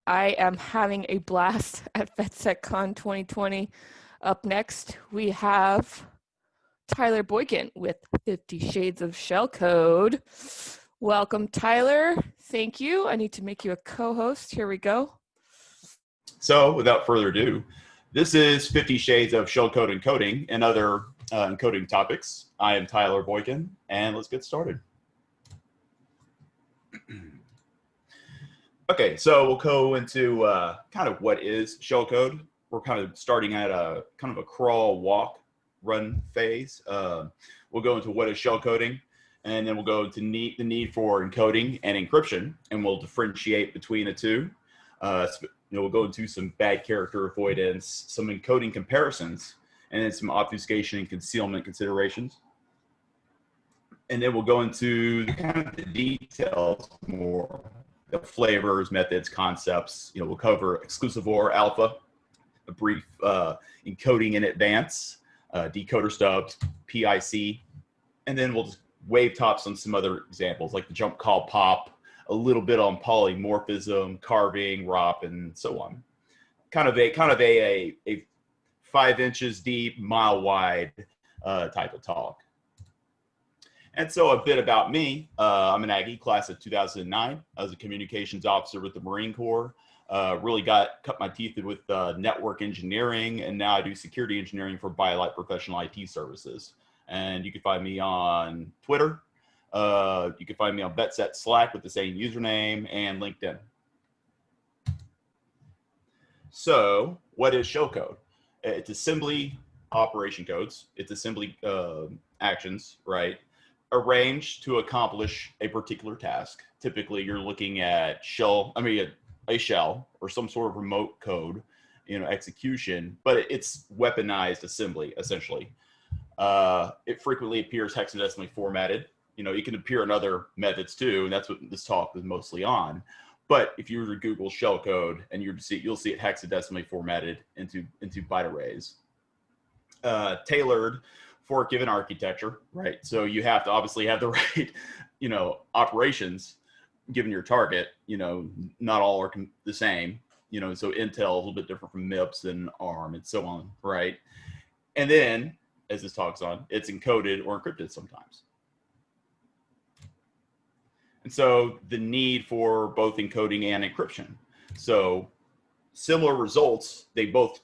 I am having a blast at VetSecCon 2020. Up next, we have Tyler Boykin with 50 Shades of Shellcode. Welcome, Tyler. Thank you. I need to make you a co-host. Here we go. So, without further ado, this is 50 Shades of Shellcode Encoding and other encoding topics. I am Tyler Boykin, and let's get started. Okay, so we'll go into kind of what is shellcode. We're kind of starting at a kind of a crawl, walk, run phase. We'll go into what is shellcoding, and then we'll go to the need for encoding and encryption, and we'll differentiate between the two. We'll go into some bad character avoidance, some encoding comparisons, and then some obfuscation and concealment considerations. And then we'll go into kind of the details more. The flavors, methods, concepts. We'll cover exclusive or alpha, a brief encoding in advance, decoder stubs, PIC, and then we'll just wave tops on some other examples like the jump call pop, a little bit on polymorphism, carving, ROP, and so on. Kind of a 5 inches deep, mile wide type of talk. And so a bit about me. I'm an Aggie, class of 2009. I was a communications officer with the Marine Corps. Really cut my teeth with network engineering, and now I do security engineering for BioLite Professional IT Services. And you can find me on Twitter. You can find me on VetSec Slack with the same username, and LinkedIn. So what is shellcode? It's assembly operation codes. It's assembly actions, right? Arranged to accomplish a particular task. Typically, you're looking at a shell or some sort of remote code, execution, but it's weaponized assembly, essentially. It frequently appears hexadecimally formatted. It can appear in other methods too, and that's what this talk is mostly on. But if you were to Google shellcode, and you'll see it hexadecimally formatted into byte arrays, tailored for a given architecture, right? So you have to obviously have the right, operations given your target. Not all are the same. So Intel is a little bit different from MIPS and ARM and so on, right? And then, as this talks on, it's encoded or encrypted sometimes. And so the need for both encoding and encryption. So similar results, they both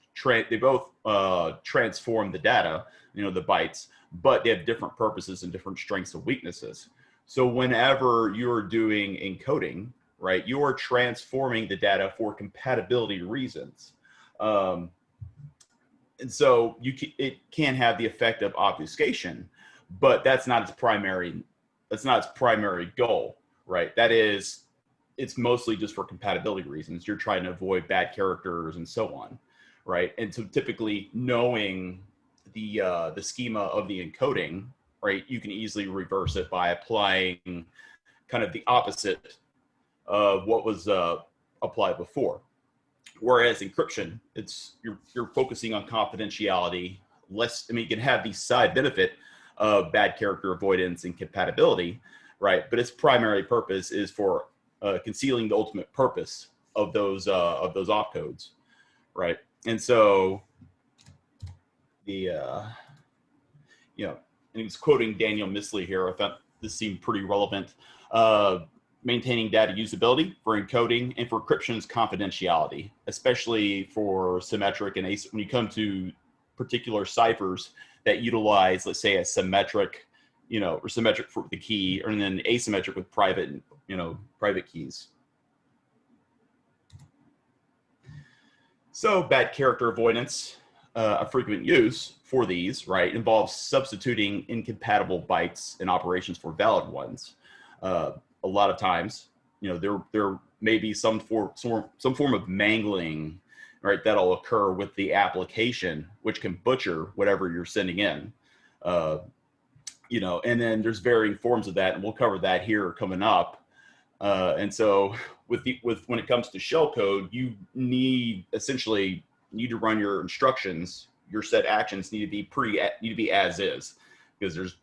transform the data, the bytes, but they have different purposes and different strengths and weaknesses. So whenever you're doing encoding, right, you are transforming the data for compatibility reasons. And so it can have the effect of obfuscation, but that's not its primary goal, right? It's mostly just for compatibility reasons. You're trying to avoid bad characters and so on, right? And so typically knowing the schema of the encoding, right, you can easily reverse it by applying kind of the opposite of what was applied before. Whereas encryption, you're focusing on confidentiality. You can have the side benefit of bad character avoidance and compatibility, right? But its primary purpose is for concealing the ultimate purpose of those opcodes, right? And so and he's quoting Daniel Misley here. I thought this seemed pretty relevant. Maintaining data usability for encoding and for encryption's confidentiality, especially for symmetric and when you come to particular ciphers that utilize, let's say, a symmetric, or symmetric for the key, and then asymmetric with private keys. So bad character avoidance, a frequent use for these, right, involves substituting incompatible bytes and operations for valid ones. A lot of times, there may be some form of mangling, right, that'll occur with the application, which can butcher whatever you're sending in. And then there's varying forms of that, and we'll cover that here coming up. And so when it comes to shellcode, you need to run your instructions, your set actions need to be as is, because there's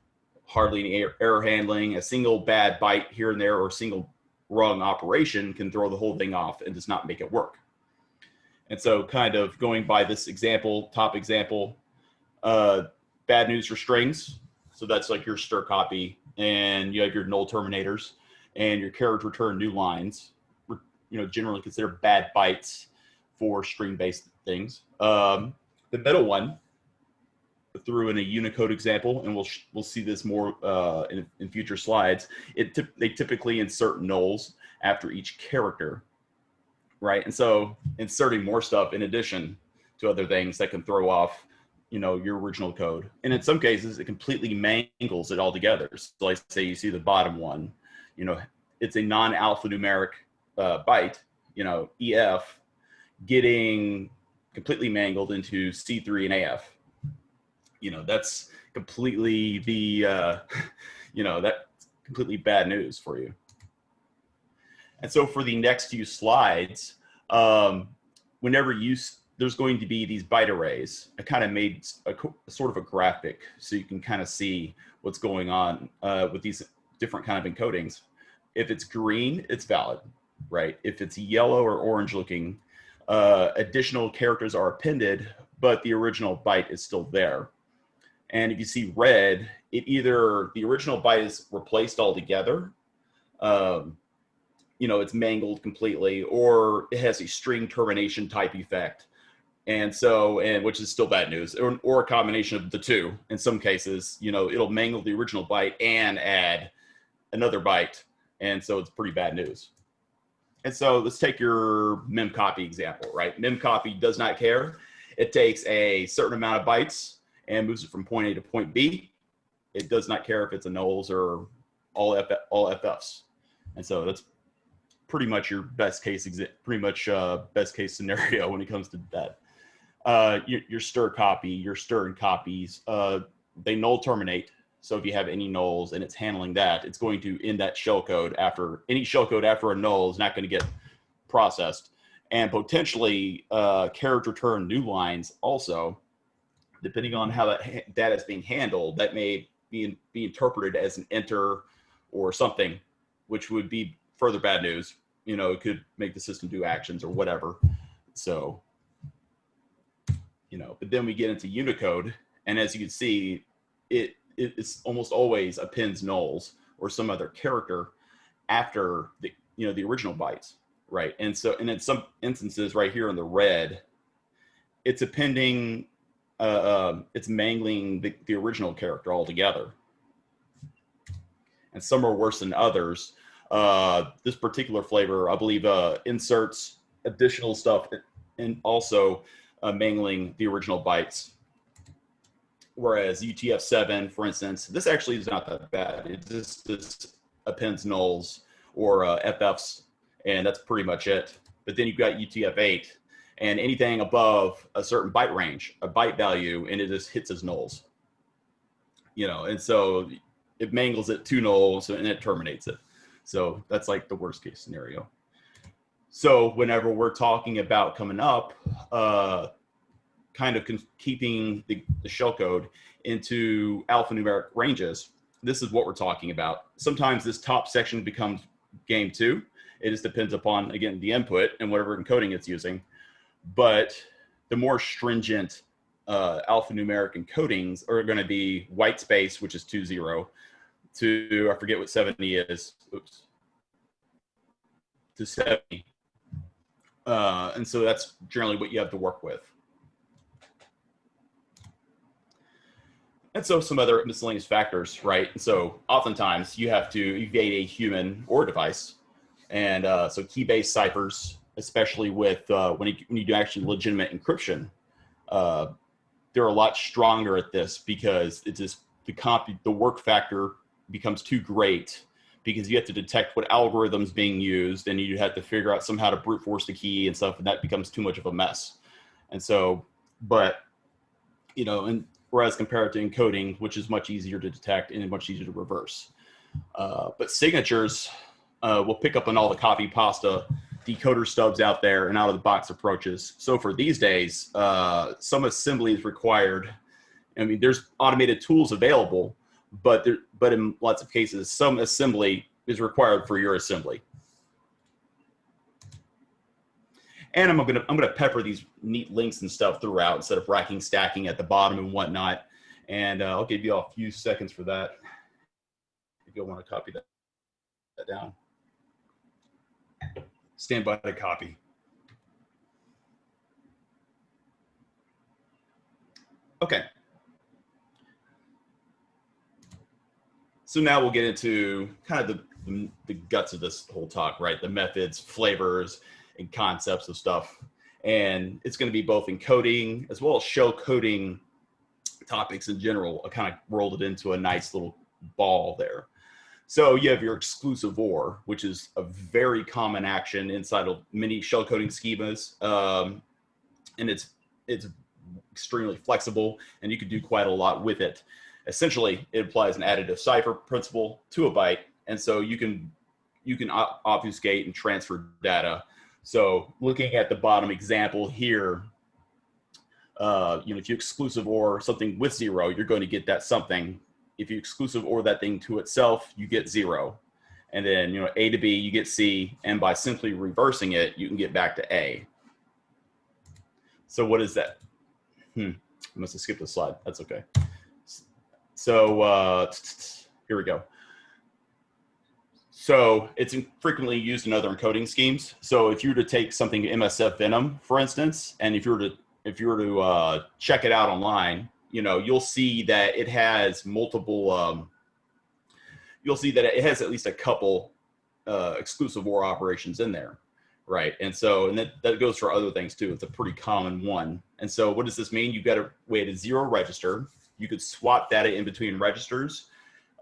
hardly any error handling. A single bad byte here and there, or a single wrong operation can throw the whole thing off and does not make it work. And so kind of going by this example, top example, bad news for strings. So that's like your stir copy, and you have your null terminators and your carriage return new lines, generally considered bad bytes for string-based things. The middle one, threw in a Unicode example, and we'll see this more in future slides. They typically insert nulls after each character, right? And so inserting more stuff in addition to other things that can throw off, your original code. And in some cases, it completely mangles it all together. So like say you see the bottom one, it's a non-alphanumeric byte, EF, getting completely mangled into C3 and AF. That's completely that's completely bad news for you. And so for the next few slides, whenever there's going to be these byte arrays, I kind of made a sort of a graphic so you can kind of see what's going on with these different kind of encodings. If it's green, it's valid, right? If it's yellow or orange looking, additional characters are appended, but the original byte is still there. And if you see red, either the original byte is replaced altogether, it's mangled completely, or it has a string termination type effect. And which is still bad news, or a combination of the two. In some cases, it'll mangle the original byte and add another byte. And so it's pretty bad news. And so let's take your memcopy example, right? Memcopy does not care. It takes a certain amount of bytes and moves it from point A to point B. It does not care if it's a nulls or all FFs. And so that's pretty much your best case scenario when it comes to that. Your stir copy, your stir and copies, they null terminate. So if you have any nulls and it's handling that, it's going to end that shellcode after any shellcode after a null is not going to get processed. And potentially carriage return new lines also, depending on how that data is being handled, that may be interpreted as an enter or something, which would be further bad news. It could make the system do actions or whatever. So, but then we get into Unicode, and as you can see, it's almost always appends nulls or some other character after the original bytes, right? And in some instances, right here in the red, it's appending, it's mangling the original character altogether. And some are worse than others. This particular flavor, I believe, inserts additional stuff and also mangling the original bytes. Whereas UTF-7, for instance, this actually is not that bad. It just appends nulls or FFs, and that's pretty much it. But then you've got UTF-8, and anything above a certain byte range, a byte value, and it just hits as nulls. And so it mangles it to nulls and it terminates it. So that's like the worst case scenario. So whenever we're talking about coming up, kind of keeping the shellcode into alphanumeric ranges, this is what we're talking about. Sometimes this top section becomes game two. It just depends upon, again, the input and whatever encoding it's using. But the more stringent alphanumeric encodings are going to be white space, which is 2-0, to, I forget what 70 is, oops, to 70. And so that's generally what you have to work with. And so some other miscellaneous factors, right? And so oftentimes you have to evade a human or device. And so key-based ciphers, especially with when you do actually legitimate encryption, they're a lot stronger at this because it's just the work factor becomes too great because you have to detect what algorithm's being used, and you have to figure out somehow to brute force the key and stuff, and that becomes too much of a mess. And so, but and whereas compared to encoding, which is much easier to detect and much easier to reverse. But signatures will pick up on all the copy pasta decoder stubs out there and out of the box approaches. So for these days, some assembly is required. I mean, there's automated tools available, but in lots of cases, some assembly is required for your assembly. And I'm gonna pepper these neat links and stuff throughout instead of racking stacking at the bottom and whatnot. And I'll give you a few seconds for that if you'll want to copy that down. Stand by to copy. Okay. So now we'll get into kind of the guts of this whole talk, right? The methods, flavors, and concepts of stuff. And it's going to be both encoding as well as shell coding topics in general. I kind of rolled it into a nice little ball there. So you have your exclusive OR, which is a very common action inside of many shell coding schemas. And it's extremely flexible, and you can do quite a lot with it. Essentially, it applies an additive cipher principle to a byte, and so you can obfuscate and transfer data. So looking at the bottom example here, if you exclusive OR something with 0, you're going to get that something. If you exclusive OR that thing to itself, you get 0. And then, A to B, you get C, and by simply reversing it, you can get back to A. So what is that? I must have skipped a slide. That's okay. So here we go. So it's frequently used in other encoding schemes. So if you were to take something MSFVenom, for instance, and if you were to check it out online, you'll see that it has multiple. You'll see that it has at least a couple exclusive OR operations in there, right? And so, and that goes for other things too. It's a pretty common one. And so, what does this mean? You've got a way to 0 register. You could swap data in between registers.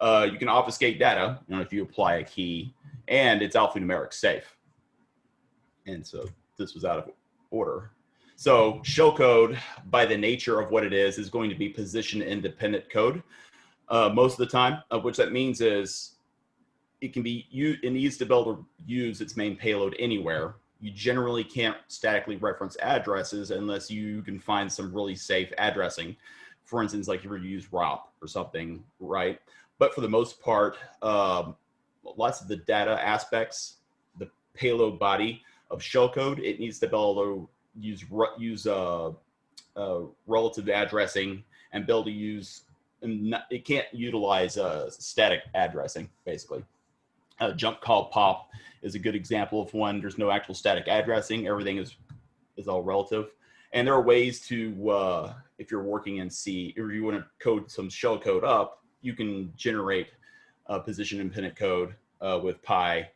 You can obfuscate data, if you apply a key, and it's alphanumeric safe. And so this was out of order. So shellcode, by the nature of what it is going to be position independent code most of the time. Which that means is it needs to be able to use its main payload anywhere. You generally can't statically reference addresses unless you can find some really safe addressing. For instance, like if you use ROP or something, right? But for the most part, lots of the data aspects, the payload body of shellcode, it needs to be able to use relative addressing and be able to use, and it can't utilize static addressing, basically. Jump call pop is a good example of one. There's no actual static addressing. Everything is all relative. And there are ways to, if you're working in C, or you want to code some shell code up, you can generate position independent code with Pi,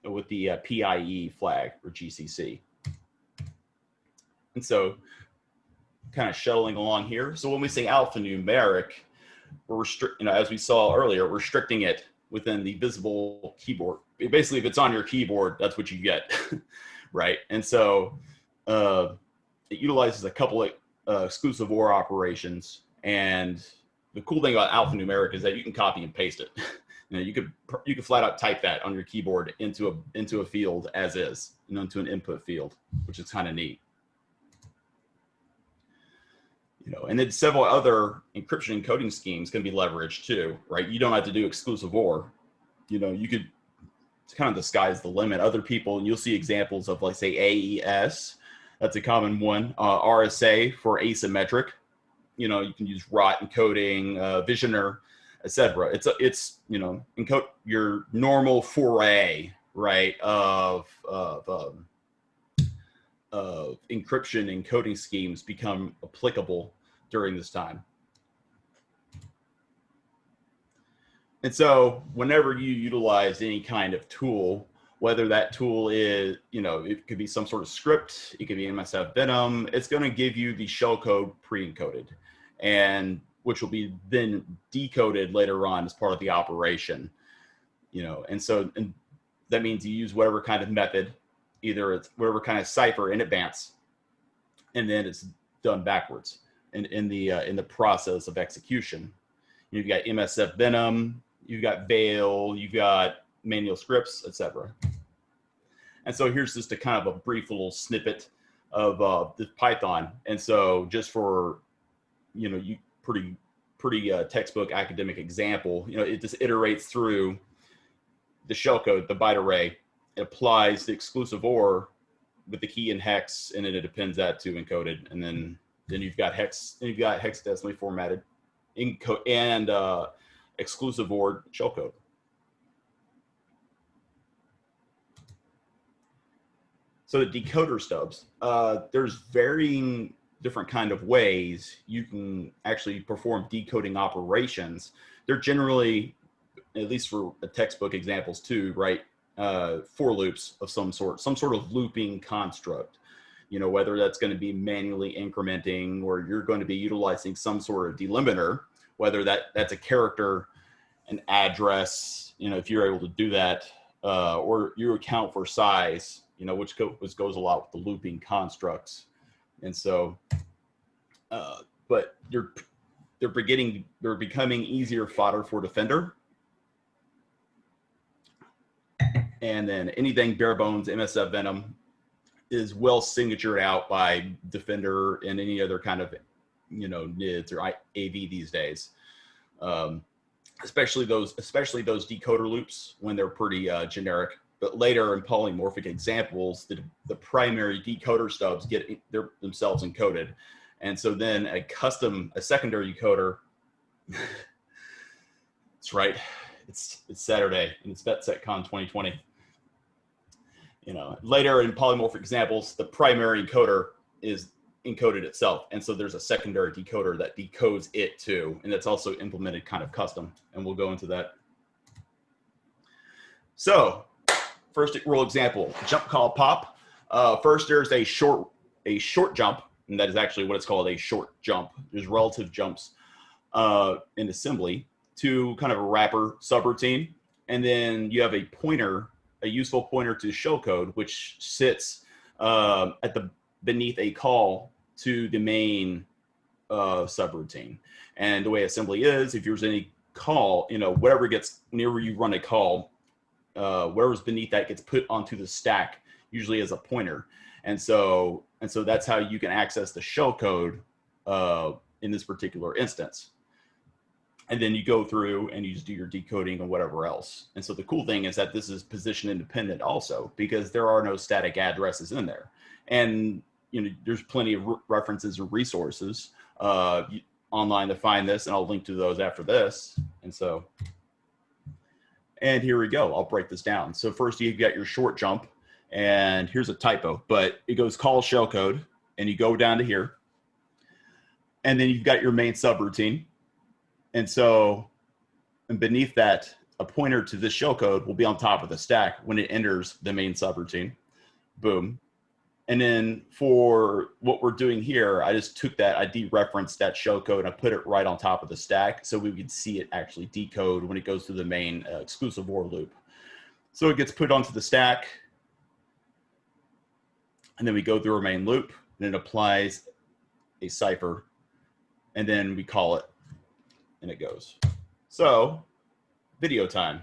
with the PIE flag or GCC. And so kind of shuttling along here. So when we say alphanumeric, we're as we saw earlier, we're restricting it within the visible keyboard. Basically, if it's on your keyboard, that's what you get, right? And so it utilizes a couple of exclusive OR operations. And the cool thing about alphanumeric is that you can copy and paste it. You could flat out type that on your keyboard into a field as is, into an input field, which is kind of neat. And then several other encryption encoding schemes can be leveraged too, right? You don't have to do exclusive OR. You could, it's kind of the sky's the limit. Other people, and you'll see examples of, like, say, AES. That's a common one. RSA for asymmetric. You can use ROT encoding, Visioner, etc. It's encode your normal foray, right, of encryption encoding schemes become applicable during this time. And so whenever you utilize any kind of tool, whether that tool is, it could be some sort of script, it could be MSFVenom, it's going to give you the shellcode pre-encoded, and which will be then decoded later on as part of the operation. And so that means you use whatever kind of method, either it's whatever kind of cipher in advance, and then it's done backwards in the process of execution. You've got MSFVenom, you've got Veil, you've got manual scripts, etc. And so here's just a kind of a brief little snippet of the Python. And so just for pretty textbook academic example, it just iterates through the shellcode, the byte array. It applies the exclusive OR with the key in hex, and then it appends that to encoded, and then you've got hexadecimal formatted encode and exclusive word shellcode. So the decoder stubs, there's varying different kind of ways you can actually perform decoding operations. They're generally, at least for the textbook examples too, right? For loops of some sort of looping construct, you know, whether that's going to be manually incrementing or you're going to be utilizing some sort of delimiter, whether that's a character, an address, you know, if you're able to do that, or you account for size, you know, which goes a lot with the looping constructs. And so, but they're becoming easier fodder for Defender. And then anything bare bones MSFVenom is well signatured out by Defender and any other kind of, you know, NIDS or AV these days. Especially those decoder loops when they're pretty generic. But later in polymorphic examples, the primary decoder stubs get themselves encoded. And so then a secondary decoder, that's right, it's Saturday and it's VetSecCon 2020. You know, later in polymorphic examples, the primary encoder is encoded itself. And so there's a secondary decoder that decodes it too. And that's also implemented kind of custom. And we'll go into that. So first rule example, jump call pop. First, there's a short jump, and that is actually what it's called, a short jump. There's relative jumps in assembly to kind of a wrapper subroutine. And then you have a pointer, a useful pointer to shellcode, which sits beneath a call to the main subroutine. And the way assembly is, if there's any call, you know, whatever gets whenever you run a call, whatever's beneath that gets put onto the stack, usually as a pointer. And so that's how you can access the shellcode in this particular instance. And then you go through and you just do your decoding and whatever else. And so the cool thing is that this is position independent also, because there are no static addresses in there. And you know, there's plenty of references and resources online to find this, and I'll link to those after this. And here we go. I'll break this down. So first you've got your short jump, and here's a typo, but it goes call shellcode, and you go down to here. And then you've got your main subroutine. And so, and beneath that, a pointer to this shellcode will be on top of the stack when it enters the main subroutine. Boom. And then for what we're doing here, I just took that, I dereferenced that shellcode and I put it right on top of the stack so we could see it actually decode when it goes through the main exclusive OR loop. So it gets put onto the stack, and then we go through our main loop, and it applies a cipher, and then we call it, and it goes. So, video time.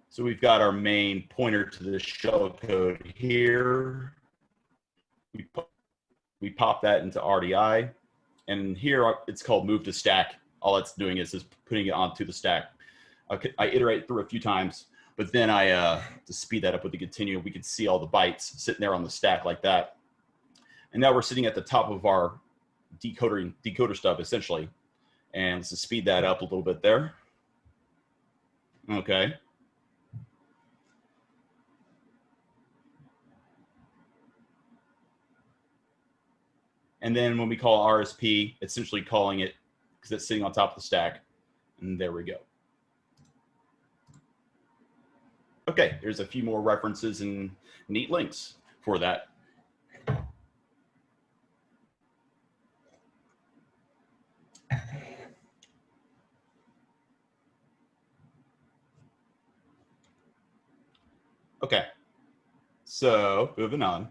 So we've got our main pointer to the shellcode here. We pop that into RDI, and here it's called move to stack. All it's doing is just putting it onto the stack. I iterate through a few times, but then to speed that up with the continue, we could see all the bytes sitting there on the stack like that. And now we're sitting at the top of our decoder stub essentially. And let's just speed that up a little bit there. Okay. And then when we call RSP, it's essentially calling it because it's sitting on top of the stack. And there we go. Okay, there's a few more references and neat links for that. Okay, so moving on.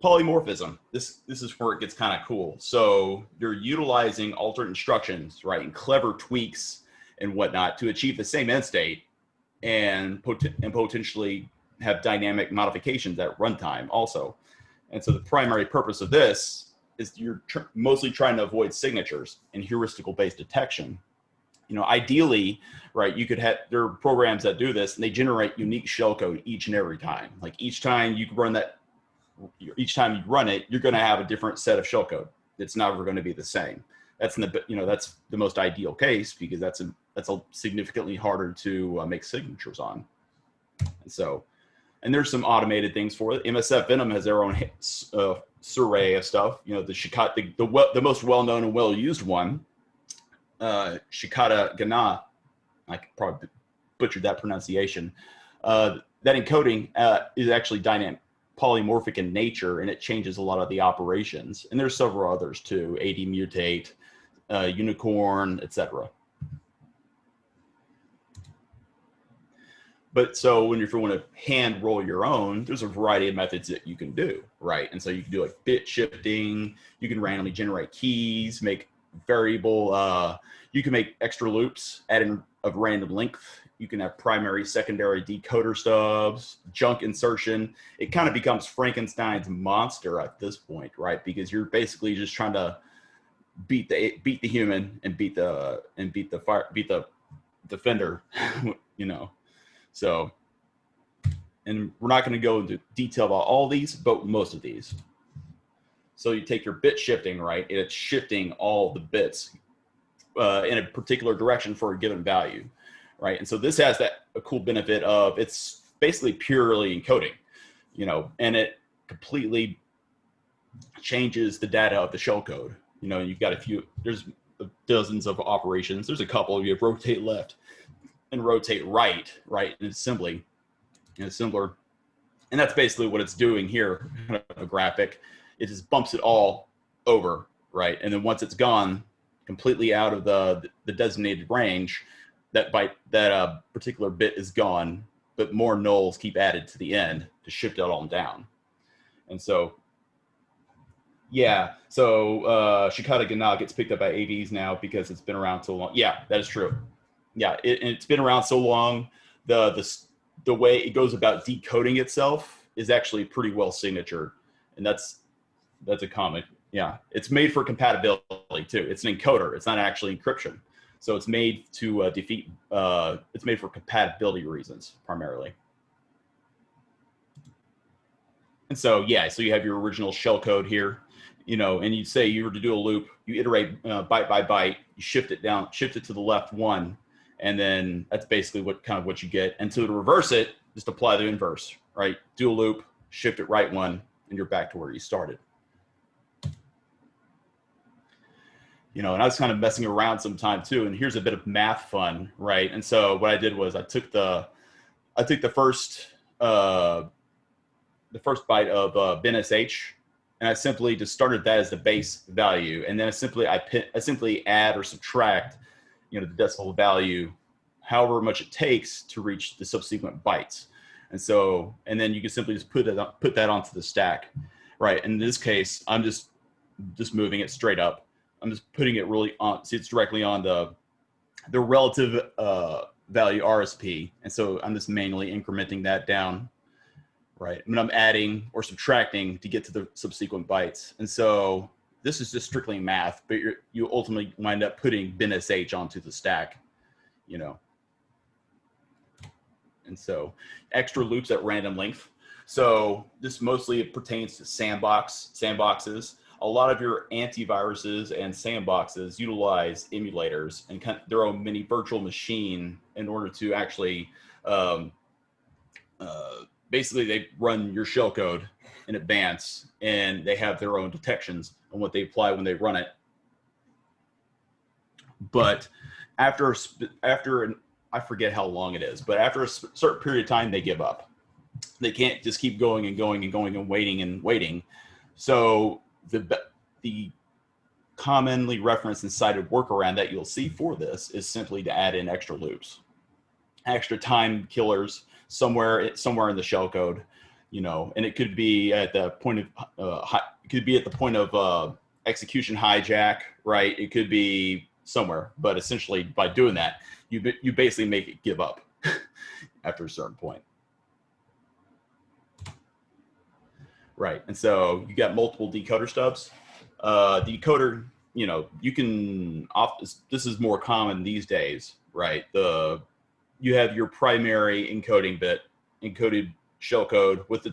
Polymorphism. This is where it gets kind of cool. So you're utilizing alternate instructions, right, and clever tweaks and whatnot to achieve the same end state and potentially have dynamic modifications at runtime also. And so the primary purpose of this is you're mostly trying to avoid signatures and heuristical-based detection. ideally, right, you could have, there are programs that do this and they generate unique shellcode each and every time. Like each time you run it, you're going to have a different set of shellcode. It's never going to be the same. That's that's the most ideal case, because that's a significantly harder to make signatures on. And there's some automated things for it. MSFVenom has their own survey of stuff. The most well-known and well-used one, Shellcode Encoding, I probably butchered that pronunciation. That encoding is actually dynamic, polymorphic in nature, and it changes a lot of the operations. And there's several others too: AD mutate, unicorn, etc. But so if you want to hand roll your own, there's a variety of methods that you can do, right? And so you can do like bit shifting, you can randomly generate keys, make variable, you can make extra loops, add in of random length. You can have primary, secondary decoder stubs, junk insertion. It kind of becomes Frankenstein's monster at this point, right? Because you're basically just trying to beat the human and beat the defender, So, and we're not going to go into detail about all these, but most of these. So you take your bit shifting, right? It's shifting all the bits in a particular direction for a given value, right? And so this has a cool benefit of it's basically purely encoding, and it completely changes the data of the shellcode. You've got there's dozens of operations. There's a couple. You have rotate left and rotate right in assembly, assembler. And that's basically what it's doing here, kind of a graphic. It just bumps it all over, right? And then once it's gone completely out of the designated range, that particular bit is gone, but more nulls keep added to the end to shift it all down. And so, yeah, so Shellcode Encoding gets picked up by AVs now because it's been around so long. Yeah, that is true. Yeah, it's been around so long. The way it goes about decoding itself is actually pretty well signatured, and that's a comment. Yeah, it's made for compatibility too. It's an encoder. It's not actually encryption, so it's made to defeat. It's made for compatibility reasons primarily. And so so you have your original shellcode here, and you say you were to do a loop. You iterate byte by byte. You shift it down, shift it to the left one. And then that's basically what you get. And to reverse it, just apply the inverse, right? Do a loop, shift it right one, and you're back to where you started. And I was kind of messing around sometime too. And here's a bit of math fun, right? And so what I did was I took the first byte of BNSH, and I simply just started that as the base value, and then I simply add or subtract the decimal value, however much it takes to reach the subsequent bytes. And then you can simply just put that onto the stack, right? In this case, I'm just moving it straight up. I'm just putting it really on, see, it's directly on the relative value RSP. And so I'm just manually incrementing that down, right? And I'm adding or subtracting to get to the subsequent bytes. And so this is just strictly math, but you ultimately wind up putting BNSH onto the stack, And so extra loops at random length. So this mostly pertains to sandboxes. A lot of your antiviruses and sandboxes utilize emulators and their own mini virtual machine in order to actually, basically they run your shellcode in advance, and they have their own detections on what they apply when they run it. But after I forget how long it is, but after a certain period of time, they give up. They can't just keep going and going and going and waiting. So the commonly referenced and cited workaround that you'll see for this is simply to add in extra loops, extra time killers somewhere in the shellcode. And it could be at the point of execution hijack, right? It could be somewhere, but essentially by doing that, you basically make it give up after a certain point, right? And so you got multiple decoder stubs. The decoder you know, you can this is more common these days, right? You have your primary encoding bit, encoded shellcode with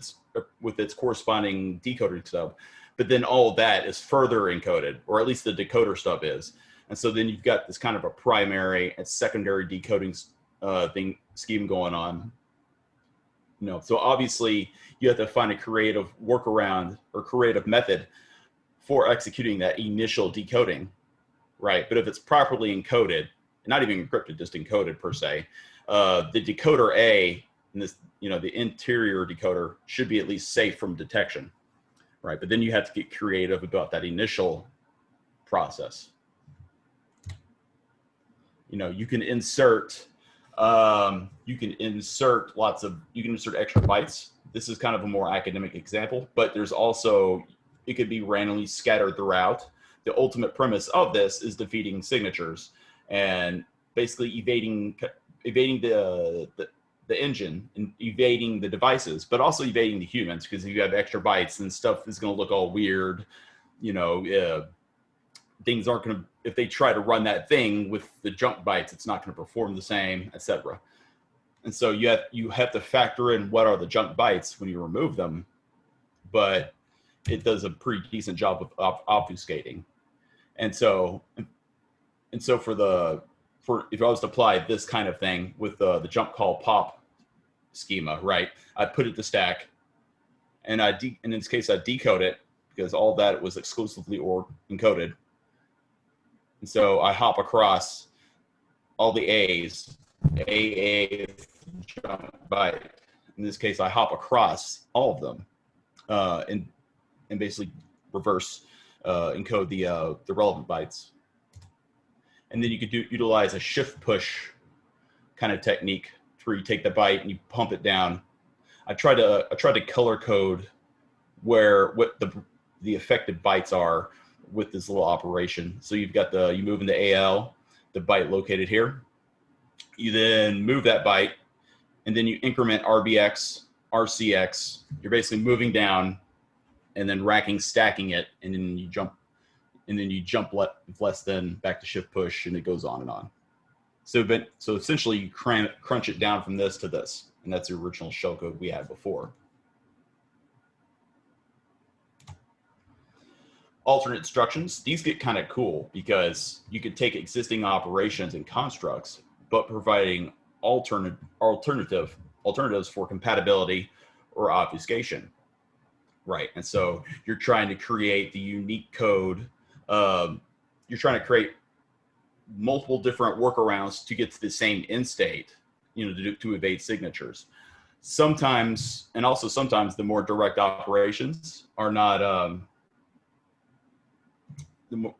its corresponding decoding stub, but then all of that is further encoded, or at least the decoder stub is. And so then you've got this kind of a primary and secondary decoding scheme going on. You know, so obviously you have to find a creative workaround or creative method for executing that initial decoding, right? But if it's properly encoded, not even encrypted, just encoded per se, the decoder A, and this, you know, the interior decoder should be at least safe from detection, right? But then you have to get creative about that initial process. You know, you can insert extra bytes. This is kind of a more academic example, but there's also, it could be randomly scattered throughout. The ultimate premise of this is defeating signatures and basically evading the engine and evading the devices, but also evading the humans, because if you have extra bytes, then stuff is going to look all weird. You know, things aren't going to, if they try to run that thing with the junk bytes, it's not going to perform the same, etc. And so you have to factor in what are the junk bytes when you remove them, but it does a pretty decent job of obfuscating. And so if I was to apply this kind of thing with the jump call pop schema, right? I put it to stack, and in this case I decode it because all that was exclusively or encoded. And so I hop across all the A's, A, jump byte. In this case, I hop across all of them, and basically reverse encode the relevant bytes. And then you could utilize a shift push kind of technique where you take the byte and you pump it down. I tried to color code what the affected bytes are with this little operation. So you've got you move into AL, the byte located here. You then move that byte, and then you increment RBX, RCX. You're basically moving down, and then racking, stacking it, and then you jump less than back to shift push, and it goes on and on. So essentially you crunch it down from this to this, and that's the original shellcode we had before. Alternate instructions, these get kind of cool because you could take existing operations and constructs, but providing alternatives for compatibility or obfuscation. Right, and so you're trying to create the unique code. You're trying to create multiple different workarounds to get to the same end state, you know, to evade signatures. Sometimes, and also sometimes, the more direct operations are not. The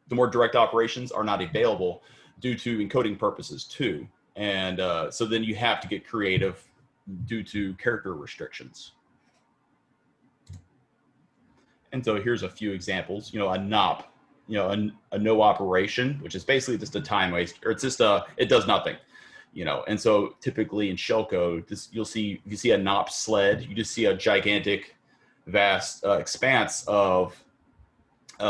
more direct operations are not available due to encoding purposes too, and so then you have to get creative due to character restrictions. And so here's a few examples. You know, a NOP, you know, a no operation, which is basically just a time waste, or it's just it does nothing, you know. And so typically in shellcode, if you see a NOP sled, you just see a gigantic, vast expanse of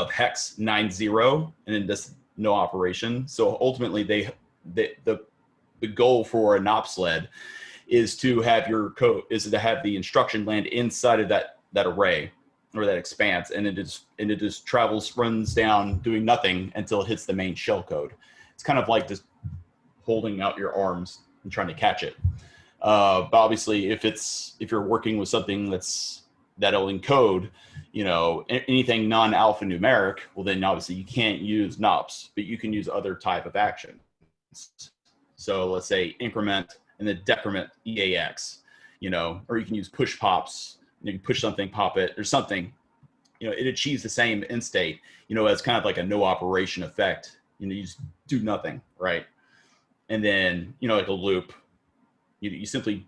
hex 90, and then just no operation. So ultimately, the goal for a NOP sled is to have the instruction land inside of that array, or that expanse, and it just runs down doing nothing until it hits the main shellcode. It's kind of like just holding out your arms and trying to catch it. But obviously, if you're working with something that'll encode, you know, anything non-alphanumeric, well then obviously you can't use NOPs, but you can use other type of actions. So let's say increment and then decrement EAX, you know, or you can use push pops. You can push something, pop it, or something. You know, it achieves the same end state, you know, as kind of like a no operation effect. You know, you just do nothing, right? And then, you know, like a loop, you simply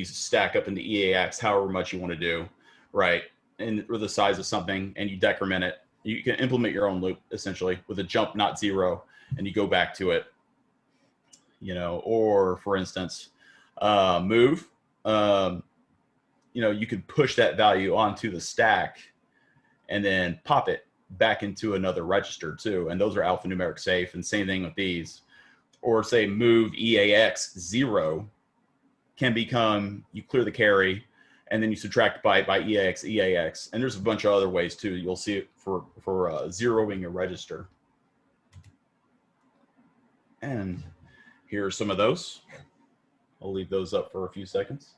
stack up into EAX however much you want to do, right? And or the size of something, and you decrement it. You can implement your own loop essentially with a jump not zero, and you go back to it. You know, or for instance, move. You know, you could push that value onto the stack and then pop it back into another register too. And those are alphanumeric safe, and same thing with these. Or say move EAX 0 can become, you clear the carry, and then you subtract byte by EAX. And there's a bunch of other ways too. You'll see it for zeroing a register. And here are some of those. I'll leave those up for a few seconds.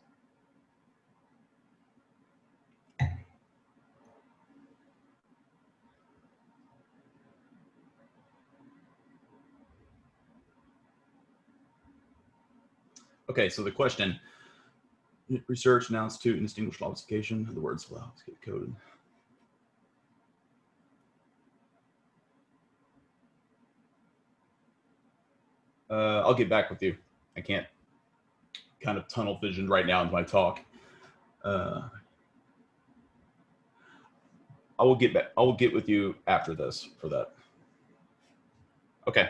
Okay, so the question, research now institute and distinguish obfuscation of the words allow to get coded. I'll get back with you. I can't kind of tunnel vision right now in my talk. I will get back. I will get with you after this for that. Okay.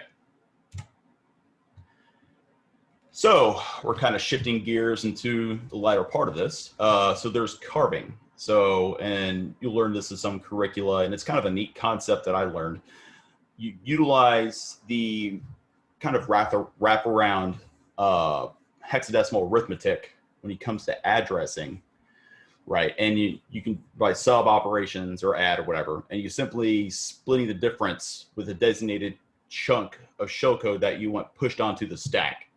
So we're kind of shifting gears into the lighter part of this. So there's carving. So, and you'll learn this in some curricula, and it's kind of a neat concept that I learned. You utilize the kind of wrap around hexadecimal arithmetic when it comes to addressing, right? And you can, by sub operations or add or whatever, and you simply splitting the difference with a designated chunk of shellcode that you want pushed onto the stack.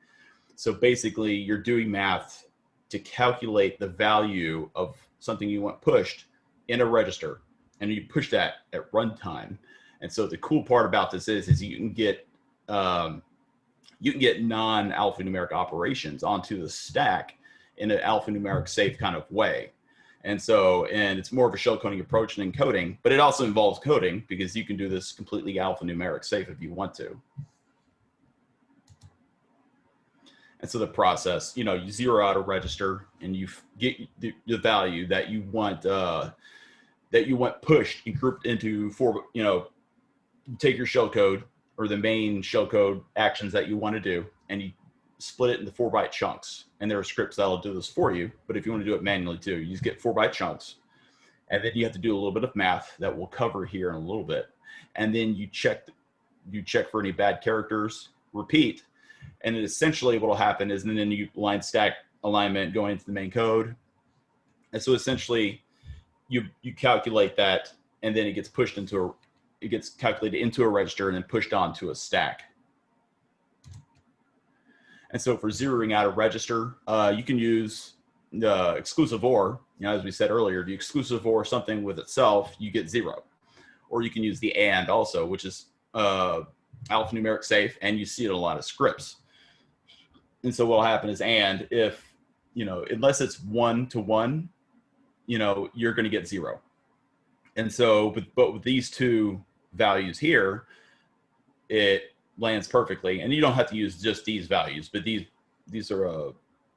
So basically you're doing math to calculate the value of something you want pushed in a register, and you push that at runtime. And so the cool part about this is you can get non-alphanumeric operations onto the stack in an alphanumeric safe kind of way. And so, and it's more of a shell coding approach than encoding, but it also involves coding because you can do this completely alphanumeric safe if you want to. And so the process, you know, you zero out a register and you get the value that you want pushed and grouped into four, you know, you take your shell code or the main shell code actions that you want to do, and you split it into 4-byte chunks. And there are scripts that'll do this for you, but if you want to do it manually too, you just get 4-byte chunks. And then you have to do a little bit of math that we'll cover here in a little bit. And then you check for any bad characters, repeat. And then essentially what will happen is, and then you line stack alignment going into the main code. And so essentially you calculate that, and then it gets pushed into it gets calculated into a register and then pushed onto a stack. And so for zeroing out a register, you can use the exclusive OR. You know, as we said earlier, the exclusive OR something with itself, you get 0. Or you can use the AND also, which is alphanumeric safe, and you see it in a lot of scripts. And so what will happen is, and if, you know, unless it's 1 to 1, you know, you're going to get 0. And so, but with these two values here, it lands perfectly. And you don't have to use just these values, but these are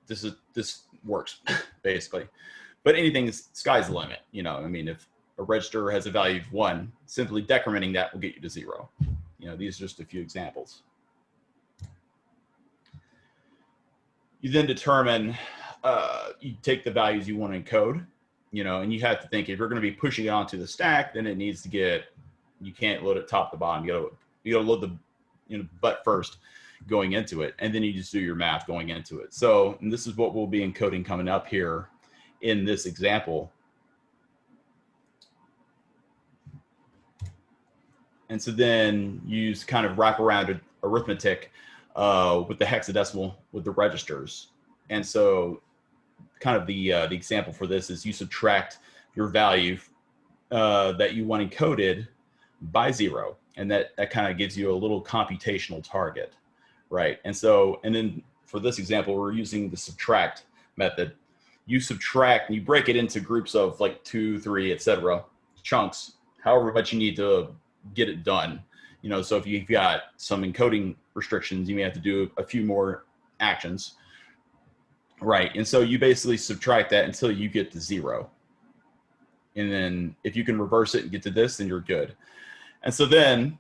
this works basically. But anything is sky's the limit. You know, I mean, if a register has a value of 1, simply decrementing that will get you to 0. You know, these are just a few examples. You then determine, you take the values you want to encode, you know, and you have to think if you're going to be pushing it onto the stack, then it needs to get, you can't load it top to bottom. You gotta load the, you know, butt first going into it, and then you just do your math going into it. So, and this is what we'll be encoding coming up here in this example. And so then you use kind of wraparound arithmetic with the hexadecimal with the registers. And so kind of the example for this is you subtract your value that you want encoded by 0. And that kind of gives you a little computational target, right? And so, and then for this example, we're using the subtract method. You subtract and you break it into groups of like 2, 3, etc. chunks, however much you need to get it done. You know, so if you've got some encoding restrictions, you may have to do a few more actions, right? And so you basically subtract that until you get to 0. And then if you can reverse it and get to this, then you're good. And so then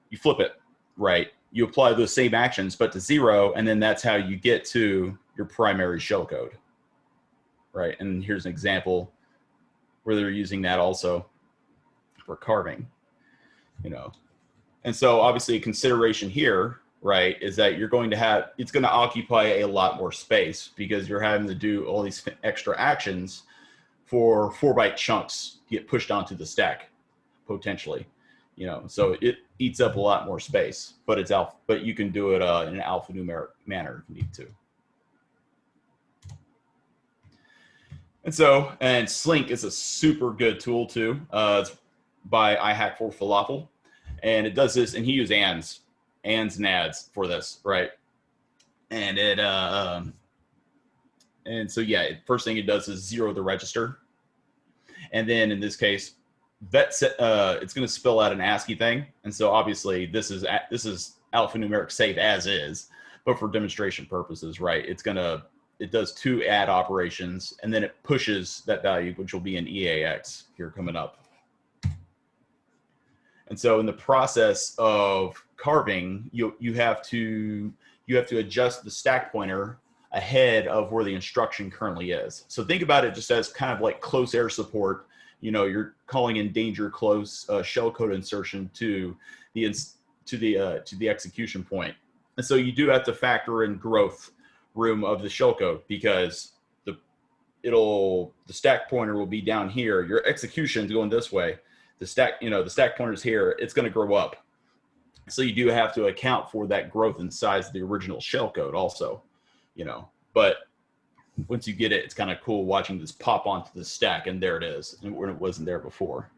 you flip it, right? You apply those same actions, but to 0, and then that's how you get to your primary shellcode, right? And here's an example where they're using that also for carving. you know. And so obviously a consideration here, right, is that you're going to have, it's going to occupy a lot more space because you're having to do all these extra actions for 4-byte chunks to get pushed onto the stack, potentially, you know. So it eats up a lot more space, but but you can do it in an alphanumeric manner if you need to. And Slink is a super good tool too. It's by iHack4Falafel, and it does this, and he used ands and nads for this, right? And it and so yeah, first thing it does is zero the register, and then in this case, VetSec, it's going to spill out an ASCII thing, and so obviously this is alphanumeric safe as is, but for demonstration purposes, right? It does 2 add operations, and then it pushes that value, which will be an EAX here coming up. And so in the process of carving, you have to adjust the stack pointer ahead of where the instruction currently is. So think about it just as kind of like close air support. You know, you're calling in danger close shellcode insertion to the execution point. And so you do have to factor in growth room of the shellcode, because the stack pointer will be down here. Your execution's going this way. The stack pointer's here. It's going to grow up. So you do have to account for that growth in size of the original shellcode also, you know. But once you get it, it's kind of cool watching this pop onto the stack, and there it is, and when it wasn't there before.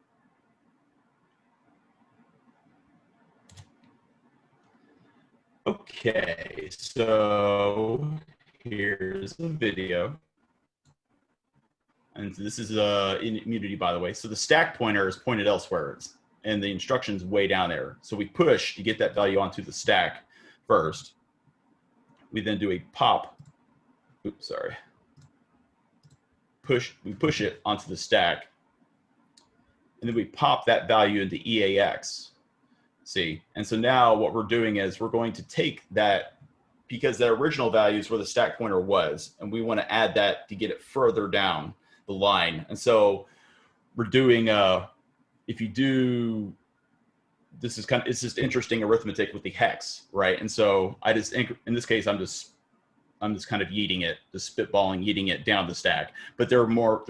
Okay, so here's the video. And this is in immunity, by the way. So the stack pointer is pointed elsewhere, and the instruction's way down there. So we push to get that value onto the stack first. We then do a pop. Oops, sorry. We push it onto the stack, and then we pop that value into EAX. See, and so now what we're doing is we're going to take that, because the original value is where the stack pointer was, and we want to add that to get it further down the line. And so we're doing if you do, this is it's just interesting arithmetic with the hex, right? And so in this case I'm just kind of yeeting it, just spitballing, yeeting it down the stack. But there are more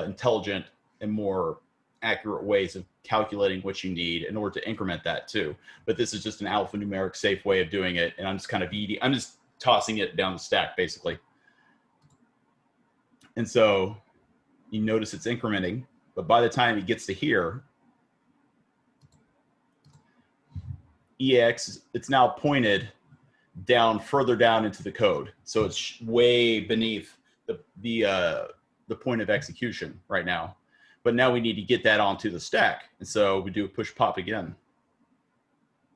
intelligent and more accurate ways of calculating what you need in order to increment that too. But this is just an alphanumeric safe way of doing it, and I'm just kind of I'm just tossing it down the stack basically. And so you notice it's incrementing, but by the time it gets to here, EX, it's now pointed down further down into the code, so it's way beneath the point of execution right now. But now we need to get that onto the stack, and so we do a push pop again,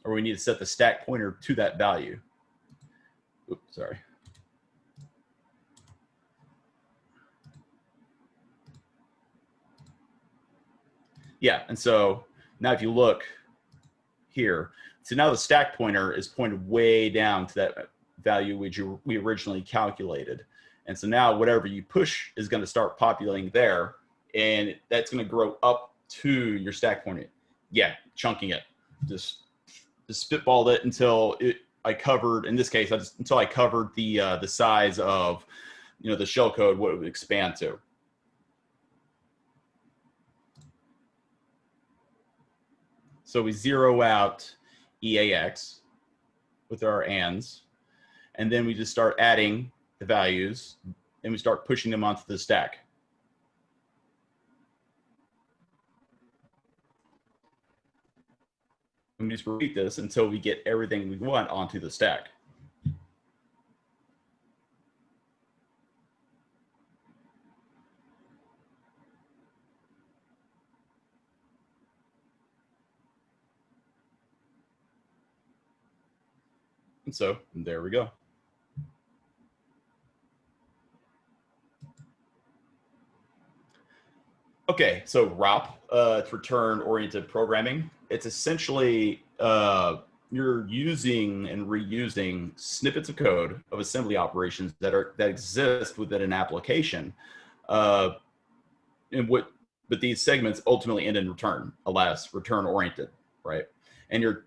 or we need to set the stack pointer to that value. Oops, sorry. Yeah, and so now if you look here, so now the stack pointer is pointed way down to that value which we originally calculated. And so now whatever you push is going to start populating there, and that's going to grow up to your stack pointer. Yeah, chunking it. Just spitballed it until I covered, in this case, until I covered the size of, you know, the shellcode, what it would expand to. So we zero out EAX with our ands, and then we just start adding the values, and we start pushing them onto the stack. And we just repeat this until we get everything we want onto the stack. And so there we go. Okay, so ROP, it's return-oriented programming. It's essentially you're using and reusing snippets of code of assembly operations that exist within an application, but these segments ultimately end in return, alas, return-oriented, right? And you're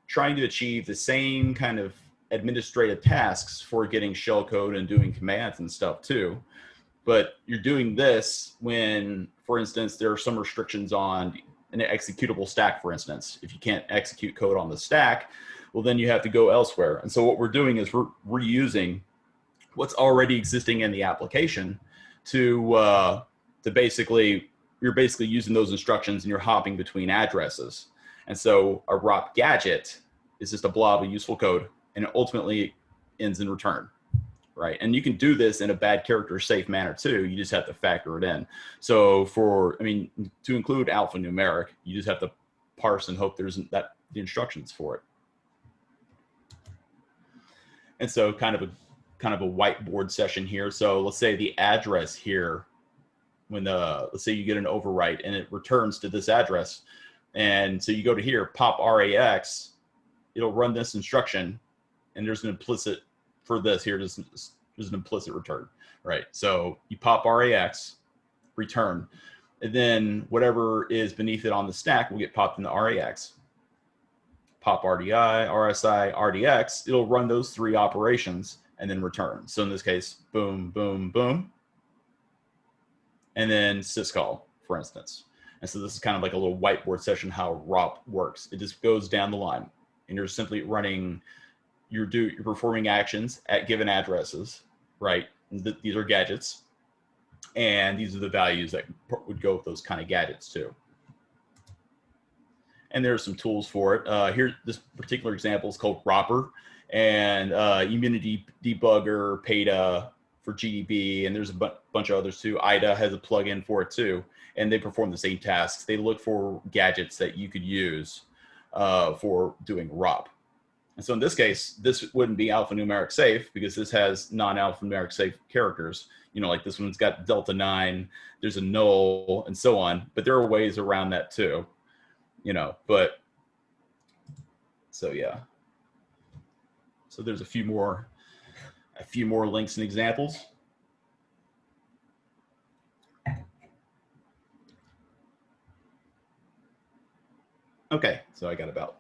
trying to achieve the same kind of administrative tasks for getting shellcode and doing commands and stuff too. But you're doing this when, for instance, there are some restrictions on an executable stack, for instance. If you can't execute code on the stack, well, then you have to go elsewhere. And so what we're doing is we're reusing what's already existing in the application to basically, you're basically using those instructions and you're hopping between addresses. And so a ROP gadget is just a blob of useful code, and it ultimately ends in return, right? And you can do this in a bad character safe manner too. You just have to factor it in. So to include alphanumeric, you just have to parse and hope there's the instructions for it. And so kind of a whiteboard session here. So let's say the address here, when let's say you get an overwrite and it returns to this address. And so you go to here, pop RAX, it'll run this instruction, and there's an implicit for this here, there's an implicit return, right? So you pop RAX, return, and then whatever is beneath it on the stack will get popped in the RAX. Pop RDI, RSI, RDX, it'll run those three operations and then return. So in this case, boom, boom, boom, and then syscall, for instance. And so this is kind of like a little whiteboard session how ROP works. It just goes down the line, and you're simply running, you're performing actions at given addresses, right? These are gadgets, and these are the values that would go with those kind of gadgets too. And there's some tools for it. Here, this particular example is called Ropper, and Immunity Debugger, PETA for GDB, and there's a bunch of others too. IDA has a plugin for it too, and they perform the same tasks. They look for gadgets that you could use for doing ROP. And so in this case, this wouldn't be alphanumeric safe because this has non-alphanumeric safe characters. You know, like this one's got delta 9, there's a null, and so on. But there are ways around that too, you know, but so yeah. So there's a few more links and examples. Okay, so I got about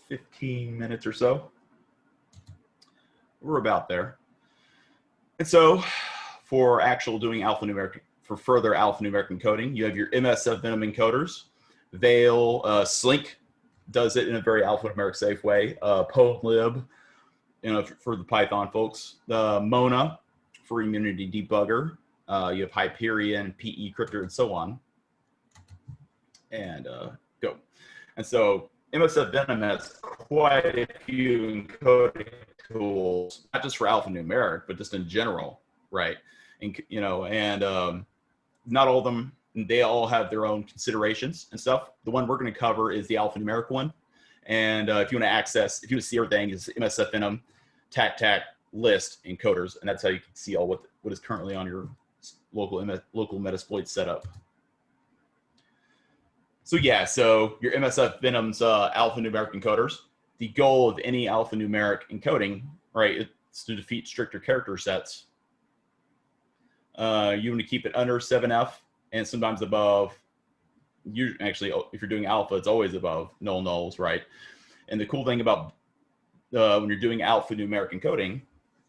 15 minutes or so. We're about there. And so for actual doing alphanumeric, for further alphanumeric encoding, you have your MSFVenom encoders. Veil, Slink does it in a very alphanumeric safe way. PwnLib, you know, for the Python folks. Mona for Immunity Debugger. You have Hyperion, PE Cryptor, and so on. And go. And so MSFVenom has quite a few encoding tools, not just for alphanumeric, but just in general, right? And you know, and not all of them, they all have their own considerations and stuff. The one we're going to cover is the alphanumeric one. And if you want to access, if you want to see everything, is MSFVenom TAC list encoders, and that's how you can see all what is currently on your local Metasploit setup. So yeah, so your MSFVenom's alphanumeric encoders. The goal of any alphanumeric encoding, right, is to defeat stricter character sets. You want to keep it under 7F and sometimes above. Actually, if you're doing alpha, it's always above null nulls, right? And the cool thing about when you're doing alphanumeric encoding,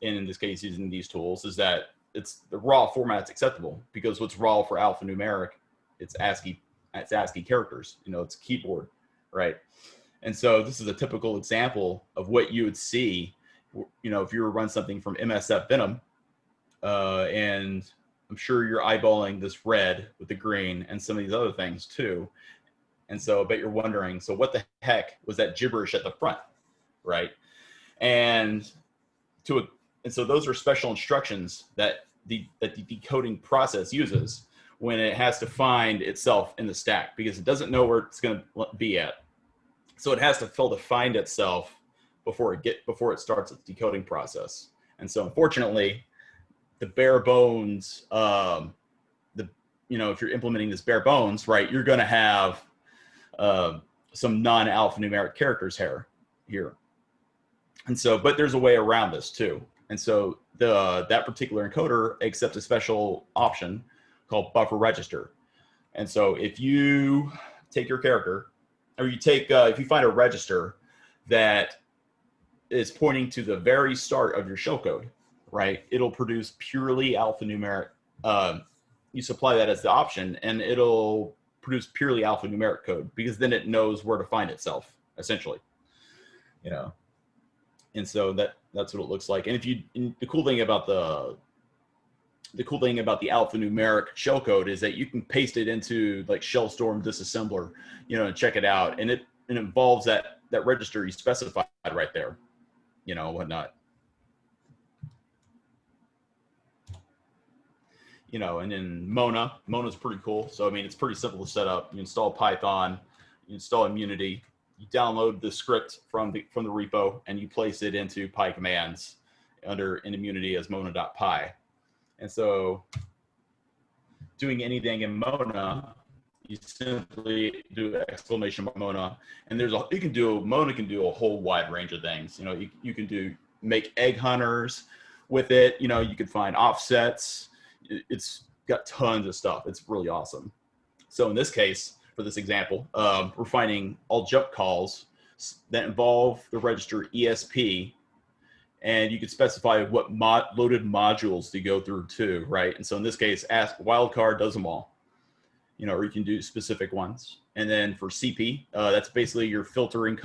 and in this case using these tools, is that the raw format's acceptable, because what's raw for alphanumeric, it's ASCII characters, you know, it's keyboard, right? And so this is a typical example of what you would see, you know, if you were to run something from MSFVenom, and I'm sure you're eyeballing this red with the green and some of these other things too. And so I bet you're wondering, so what the heck was that gibberish at the front, right? And so those are special instructions that the decoding process uses when it has to find itself in the stack, because it doesn't know where it's going to be at. So it has to find itself before it starts its decoding process. And so unfortunately, the bare bones, you know, if you're implementing this bare bones, right, you're going to have some non-alphanumeric characters here. And so, but there's a way around this too. And so that particular encoder accepts a special option called buffer register. And so if you take your character or you take, if you find a register that is pointing to the very start of your shellcode, right? It'll produce purely alphanumeric. You supply that as the option, and it'll produce purely alphanumeric code, because then it knows where to find itself, essentially. You know, and so that's what it looks like. And if you, and the cool thing about the alphanumeric shellcode is that you can paste it into like Shellstorm disassembler, you know, and check it out, and it involves that register you specified right there, you know, whatnot. You know, and then Mona's pretty cool. So I mean, it's pretty simple to set up. You install Python, you install Immunity, you download the script from the repo, and you place it into Py commands in Immunity as Mona.py. And so, doing anything in Mona, you simply do exclamation Mona, and Mona can do a whole wide range of things. You know, you can make egg hunters with it. You know, you can find offsets. It's got tons of stuff. It's really awesome. So in this case, for this example, we're finding all jump calls that involve the register ESP, and you can specify what loaded modules to go through too, right? And so in this case, ask wildcard does them all, you know, or you can do specific ones. And then for CP, that's basically your filtering.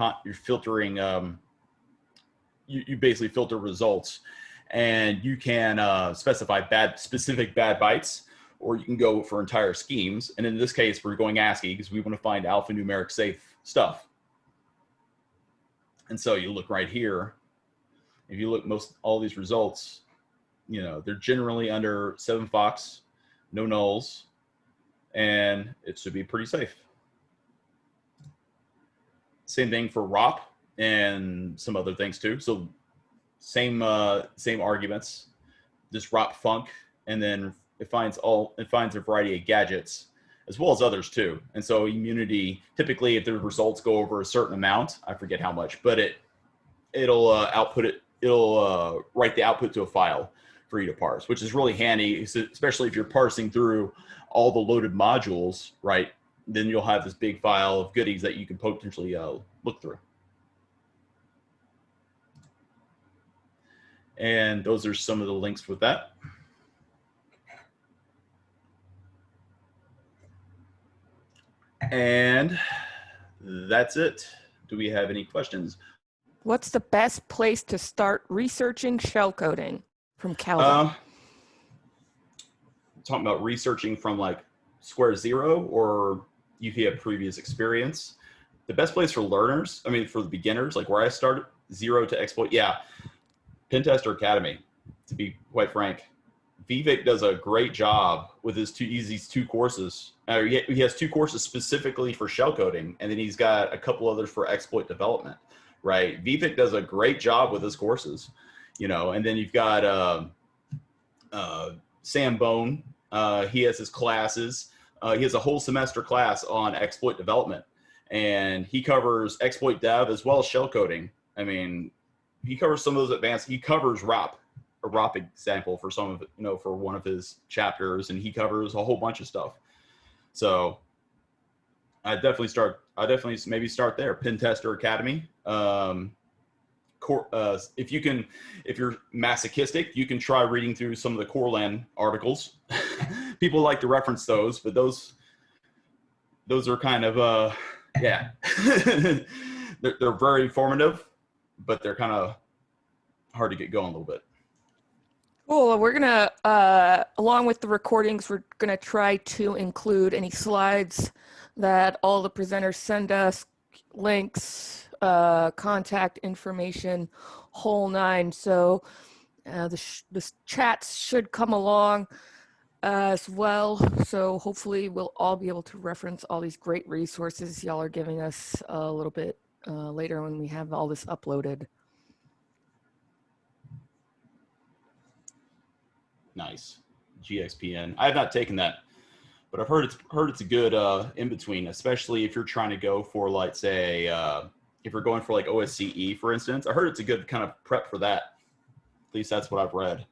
You basically filter results. And you can specify specific bad bytes, or you can go for entire schemes. And in this case, we're going ASCII because we want to find alphanumeric safe stuff. And so you look right here. If you look all these results, you know, they're generally under 7fox, no nulls, and it should be pretty safe. Same thing for ROP and some other things too. So same arguments, just ROP func, and then it finds a variety of gadgets as well as others too. And so Immunity, typically if the results go over a certain amount, I forget how much, but it'll write the output to a file for you to parse, which is really handy, especially if you're parsing through all the loaded modules, right? Then you'll have this big file of goodies that you can potentially look through. And those are some of the links with that. And that's it. Do we have any questions? What's the best place to start researching shellcoding from Calvin? Talking about researching from like square zero, or if you have previous experience. The best place for learners, I mean, for the beginners, like where I started, zero to exploit. Yeah. Pentester Academy, to be quite frank. VVic does a great job with these two courses. He has 2 courses specifically for shellcoding, and then he's got a couple others for exploit development, right? VVic does a great job with his courses, you know. And then you've got Sam Bone. He has his classes. He has a whole semester class on exploit development, and he covers exploit dev as well as shellcoding. I mean, he covers some of those advanced. He covers ROP, a ROP example for some of it, you know, for one of his chapters, and he covers a whole bunch of stuff. So I definitely maybe start there. Pentester Academy. If you're masochistic, you can try reading through some of the Corlan articles. People like to reference those, but those are kind of yeah. they're very informative, but they're kind of hard to get going a little bit. Cool. We're going to, along with the recordings, we're going to try to include any slides that all the presenters send us, links, contact information, whole nine. So the chats should come along as well. So hopefully we'll all be able to reference all these great resources y'all are giving us a little bit later when we have all this uploaded. Nice. GXPN. I have not taken that, but I've heard it's a good in between, especially if you're trying to go for, like, say, if you're going for like OSCE, for instance. I heard it's a good kind of prep for that. At least that's what I've read.